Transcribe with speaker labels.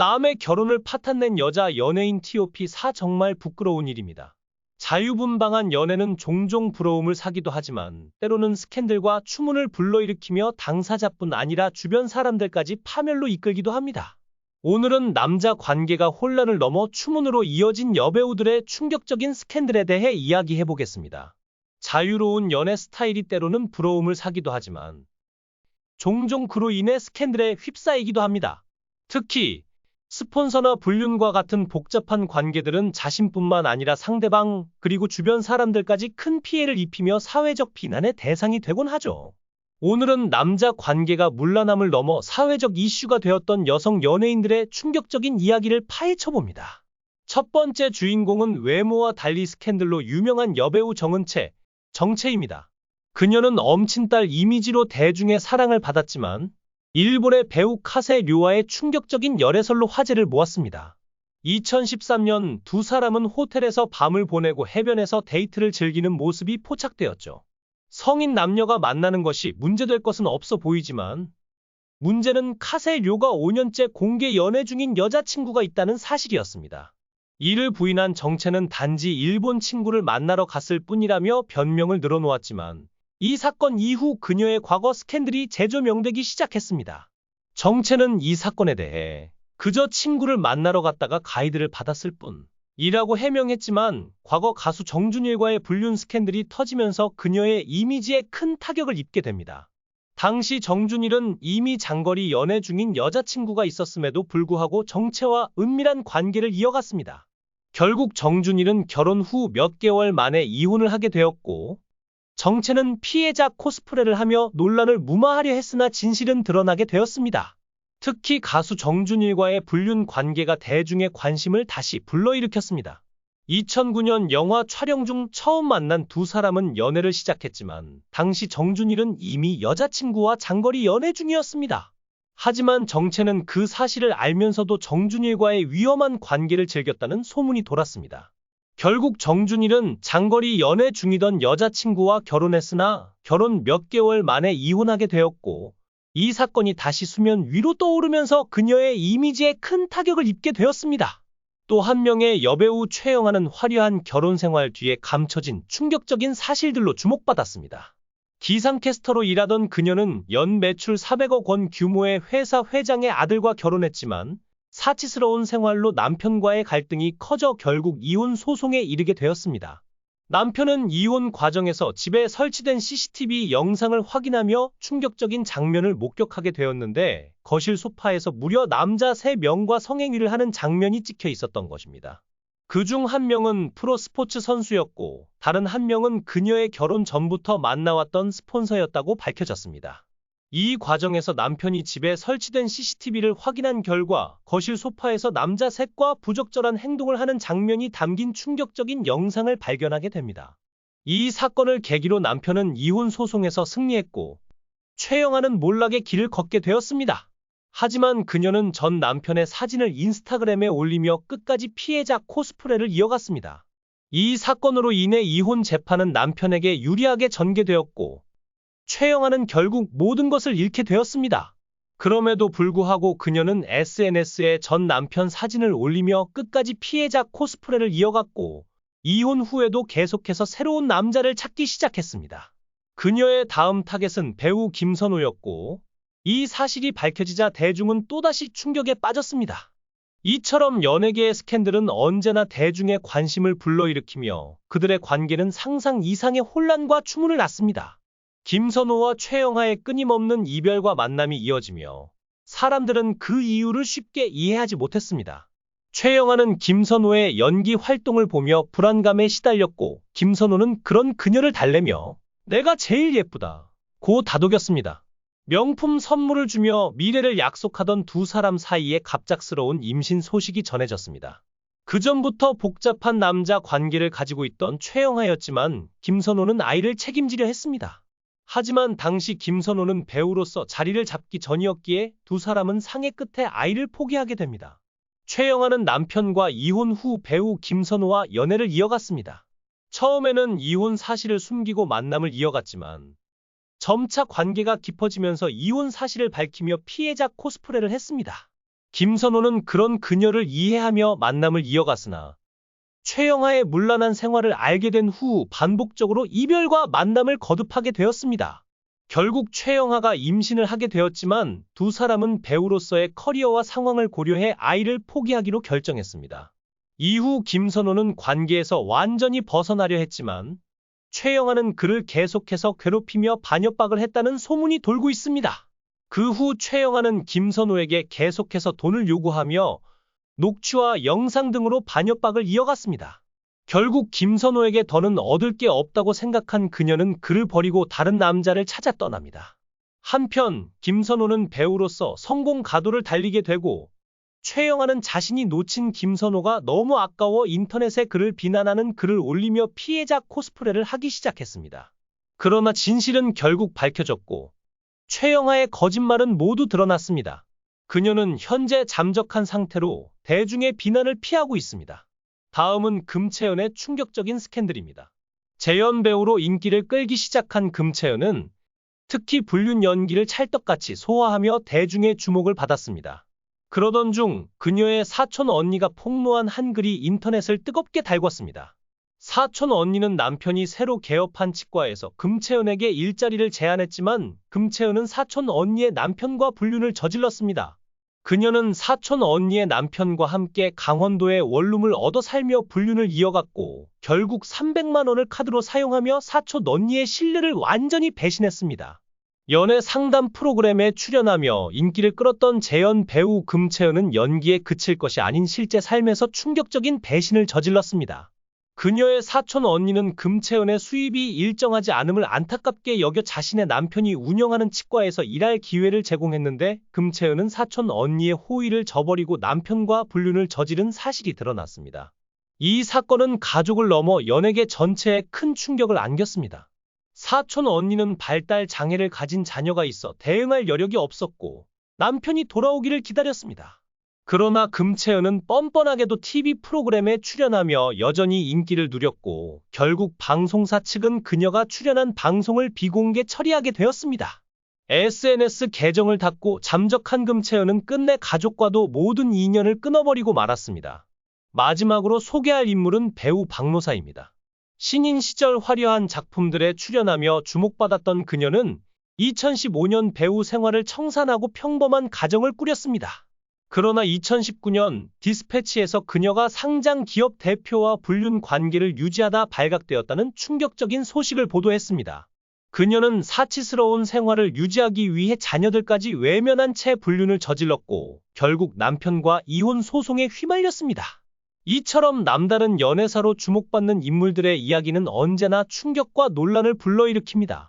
Speaker 1: 남의 결혼을 파탄낸 여자 연예인 TOP4 정말 부끄러운 일입니다. 자유분방한 연애는 종종 부러움을 사기도 하지만 때로는 스캔들과 추문을 불러일으키며 당사자뿐 아니라 주변 사람들까지 파멸로 이끌기도 합니다. 오늘은 남자 관계가 혼란을 넘어 추문으로 이어진 여배우들의 충격적인 스캔들에 대해 이야기해보겠습니다. 자유로운 연애 스타일이 때로는 부러움을 사기도 하지만 종종 그로 인해 스캔들에 휩싸이기도 합니다. 특히 스폰서나 불륜과 같은 복잡한 관계들은 자신뿐만 아니라 상대방 그리고 주변 사람들까지 큰 피해를 입히며 사회적 비난의 대상이 되곤 하죠. 오늘은 남자 관계가 문란함을 넘어 사회적 이슈가 되었던 여성 연예인들의 충격적인 이야기를 파헤쳐봅니다. 첫 번째 주인공은 외모와 달리 스캔들로 유명한 여배우 정채입니다. 그녀는 엄친딸 이미지로 대중의 사랑을 받았지만 일본의 배우 카세 류와의 충격적인 열애설로 화제를 모았습니다. 2013년 두 사람은 호텔에서 밤을 보내고 해변에서 데이트를 즐기는 모습이 포착되었죠. 성인 남녀가 만나는 것이 문제될 것은 없어 보이지만 문제는 카세 류가 5년째 공개 연애 중인 여자친구가 있다는 사실이었습니다. 이를 부인한 정채는 단지 일본 친구를 만나러 갔을 뿐이라며 변명을 늘어놓았지만 이 사건 이후 그녀의 과거 스캔들이 재조명되기 시작했습니다. 정채는 이 사건에 대해 그저 친구를 만나러 갔다가 가이드를 받았을 뿐이라고 해명했지만 과거 가수 정준일과의 불륜 스캔들이 터지면서 그녀의 이미지에 큰 타격을 입게 됩니다. 당시 정준일은 이미 장거리 연애 중인 여자친구가 있었음에도 불구하고 정채와 은밀한 관계를 이어갔습니다. 결국 정준일은 결혼 후 몇 개월 만에 이혼을 하게 되었고 정채는 피해자 코스프레를 하며 논란을 무마하려 했으나 진실은 드러나게 되었습니다. 특히 가수 정준일과의 불륜 관계가 대중의 관심을 다시 불러일으켰습니다. 2009년 영화 촬영 중 처음 만난 두 사람은 연애를 시작했지만 당시 정준일은 이미 여자친구와 장거리 연애 중이었습니다. 하지만 정채는 그 사실을 알면서도 정준일과의 위험한 관계를 즐겼다는 소문이 돌았습니다. 결국 정준일은 장거리 연애 중이던 여자친구와 결혼했으나 결혼 몇 개월 만에 이혼하게 되었고 이 사건이 다시 수면 위로 떠오르면서 그녀의 이미지에 큰 타격을 입게 되었습니다. 또 한 명의 여배우 최영아는 화려한 결혼 생활 뒤에 감춰진 충격적인 사실들로 주목받았습니다. 기상캐스터로 일하던 그녀는 연 매출 400억 원 규모의 회사 회장의 아들과 결혼했지만 사치스러운 생활로 남편과의 갈등이 커져 결국 이혼 소송에 이르게 되었습니다. 남편은 이혼 과정에서 집에 설치된 CCTV 영상을 확인하며 충격적인 장면을 목격하게 되었는데 거실 소파에서 무려 남자 3명과 성행위를 하는 장면이 찍혀 있었던 것입니다. 그중 한 명은 프로 스포츠 선수였고 다른 한 명은 그녀의 결혼 전부터 만나왔던 스폰서였다고 밝혀졌습니다. 이 과정에서 남편이 집에 설치된 CCTV를 확인한 결과 거실 소파에서 남자 셋과 부적절한 행동을 하는 장면이 담긴 충격적인 영상을 발견하게 됩니다. 이 사건을 계기로 남편은 이혼 소송에서 승리했고 최영아는 몰락의 길을 걷게 되었습니다. 하지만 그녀는 전 남편의 사진을 인스타그램에 올리며 끝까지 피해자 코스프레를 이어갔습니다. 이 사건으로 인해 이혼 재판은 남편에게 유리하게 전개되었고 최영아는 결국 모든 것을 잃게 되었습니다. 그럼에도 불구하고 그녀는 SNS에 전 남편 사진을 올리며 끝까지 피해자 코스프레를 이어갔고 이혼 후에도 계속해서 새로운 남자를 찾기 시작했습니다. 그녀의 다음 타겟은 배우 김선호였고 이 사실이 밝혀지자 대중은 또다시 충격에 빠졌습니다. 이처럼 연예계의 스캔들은 언제나 대중의 관심을 불러일으키며 그들의 관계는 상상 이상의 혼란과 추문을 낳습니다. 김선호와 최영아의 끊임없는 이별과 만남이 이어지며 사람들은 그 이유를 쉽게 이해하지 못했습니다. 최영아는 김선호의 연기 활동을 보며 불안감에 시달렸고 김선호는 그런 그녀를 달래며 내가 제일 예쁘다 고 다독였습니다. 명품 선물을 주며 미래를 약속하던 두 사람 사이에 갑작스러운 임신 소식이 전해졌습니다. 그전부터 복잡한 남자 관계를 가지고 있던 최영아였지만 김선호는 아이를 책임지려 했습니다. 하지만 당시 김선호는 배우로서 자리를 잡기 전이었기에 두 사람은 상해 끝에 아이를 포기하게 됩니다. 최영아는 남편과 이혼 후 배우 김선호와 연애를 이어갔습니다. 처음에는 이혼 사실을 숨기고 만남을 이어갔지만 점차 관계가 깊어지면서 이혼 사실을 밝히며 피해자 코스프레를 했습니다. 김선호는 그런 그녀를 이해하며 만남을 이어갔으나 최영하의 문란한 생활을 알게 된 후 반복적으로 이별과 만남을 거듭하게 되었습니다. 결국 최영하가 임신을 하게 되었지만 두 사람은 배우로서의 커리어와 상황을 고려해 아이를 포기하기로 결정했습니다. 이후 김선호는 관계에서 완전히 벗어나려 했지만 최영하는 그를 계속해서 괴롭히며 반협박을 했다는 소문이 돌고 있습니다. 그 후 최영하는 김선호에게 계속해서 돈을 요구하며 녹취와 영상 등으로 반협박을 이어갔습니다. 결국 김선호에게 더는 얻을 게 없다고 생각한 그녀는 그를 버리고 다른 남자를 찾아 떠납니다. 한편 김선호는 배우로서 성공 가도를 달리게 되고 최영하는 자신이 놓친 김선호가 너무 아까워 인터넷에 그를 비난하는 글을 올리며 피해자 코스프레를 하기 시작했습니다. 그러나 진실은 결국 밝혀졌고 최영하의 거짓말은 모두 드러났습니다. 그녀는 현재 잠적한 상태로 대중의 비난을 피하고 있습니다. 다음은 금채연의 충격적인 스캔들입니다. 재연 배우로 인기를 끌기 시작한 금채연은 특히 불륜 연기를 찰떡같이 소화하며 대중의 주목을 받았습니다. 그러던 중 그녀의 사촌 언니가 폭로한 한 글이 인터넷을 뜨겁게 달궜습니다. 사촌 언니는 남편이 새로 개업한 치과에서 금채연에게 일자리를 제안했지만 금채연은 사촌 언니의 남편과 불륜을 저질렀습니다. 그녀는 사촌 언니의 남편과 함께 강원도에 원룸을 얻어 살며 불륜을 이어갔고 결국 300만 원을 카드로 사용하며 사촌 언니의 신뢰를 완전히 배신했습니다. 연애 상담 프로그램에 출연하며 인기를 끌었던 재연 배우 금채연은 연기에 그칠 것이 아닌 실제 삶에서 충격적인 배신을 저질렀습니다. 그녀의 사촌 언니는 금채연의 수입이 일정하지 않음을 안타깝게 여겨 자신의 남편이 운영하는 치과에서 일할 기회를 제공했는데 금채연은 사촌 언니의 호의를 저버리고 남편과 불륜을 저지른 사실이 드러났습니다. 이 사건은 가족을 넘어 연예계 전체에 큰 충격을 안겼습니다. 사촌 언니는 발달 장애를 가진 자녀가 있어 대응할 여력이 없었고 남편이 돌아오기를 기다렸습니다. 그러나 금채연은 뻔뻔하게도 TV 프로그램에 출연하며 여전히 인기를 누렸고 결국 방송사 측은 그녀가 출연한 방송을 비공개 처리하게 되었습니다. SNS 계정을 닫고 잠적한 금채연은 끝내 가족과도 모든 인연을 끊어버리고 말았습니다. 마지막으로 소개할 인물은 배우 박노사입니다. 신인 시절 화려한 작품들에 출연하며 주목받았던 그녀는 2015년 배우 생활을 청산하고 평범한 가정을 꾸렸습니다. 그러나 2019년 디스패치에서 그녀가 상장 기업 대표와 불륜 관계를 유지하다 발각되었다는 충격적인 소식을 보도했습니다. 그녀는 사치스러운 생활을 유지하기 위해 자녀들까지 외면한 채 불륜을 저질렀고 결국 남편과 이혼 소송에 휘말렸습니다. 이처럼 남다른 연애사로 주목받는 인물들의 이야기는 언제나 충격과 논란을 불러일으킵니다.